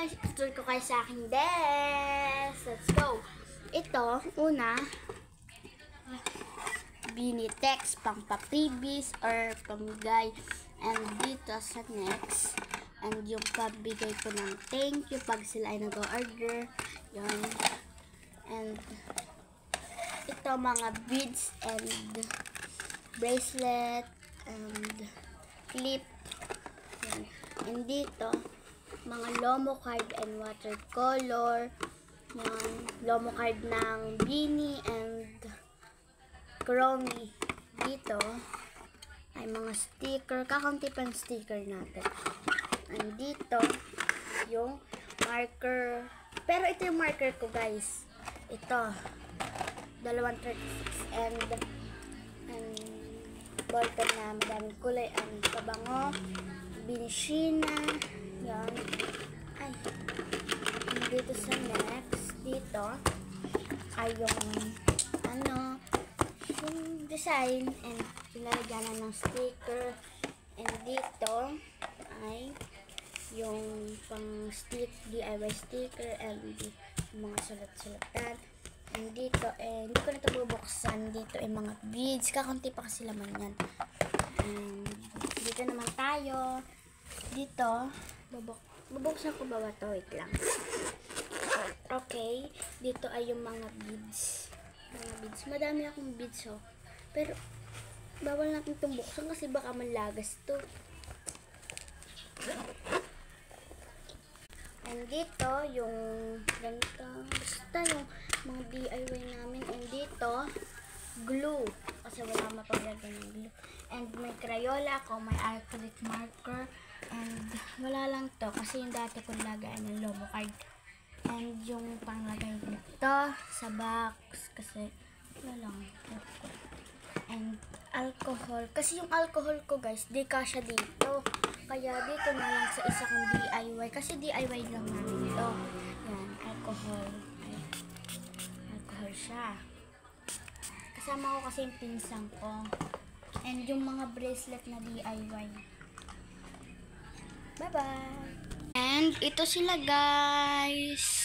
guys! Tutur ko kayo sa aking desk. Let's go! Ito, una, Binitex, pang pa-freebies or pang-bigay. And dito sa next, and yung pabigay ko ng thank you pag sila ay nag-order. Yun. And ito, mga beads and bracelet and clip. Yan. And dito, mga Lomo card and watercolor. Yan. Lomo card ng Beanie and Chromie. Dito, ay mga sticker. Kakaunti pa ng sticker natin. And dito, yung marker. Pero ito yung marker ko, guys. Ito. 236 and ballpen na madaming kulay. Ang pabango. Binishina. Yan. Ay. And dito sa next. Dito ay yung yung design and ilalagyan na ng sticker. And dito ay yung pang DIY sticker and mga sulat-sulatan. And dito, hindi ko na ito bubuksan. Dito ay mga beads. Kakunti pa kasi laman yan. And dito naman tayo. Dito, bubuksan ko ba ito? Wait lang. Okay. Dito ay yung mga beads. Mga beads. Madami akong beads, oh. Pero, bawal natin itong buksan kasi baka malagas to. And dito, yung ganito. Basta yung mga DIY namin. And dito, glue. Kasi wala mapaglagay ng glue. And may Crayola ako, may acrylic marker. And wala lang to. Kasi yung dati kong lagay ng Lomo card. And yung panglagay dito sa box. Kasi wala lang. And alcohol. Kasi yung alcohol ko, guys, di kasya dito. Kaya dito na lang sa isa kong DIY. Kasi DIY lang namin ito. Yan, alcohol. Ay, alcohol siya. Kasama ko kasi yung pinsang ko. And yung mga bracelet na DIY. Bye-bye! And ito sila, guys.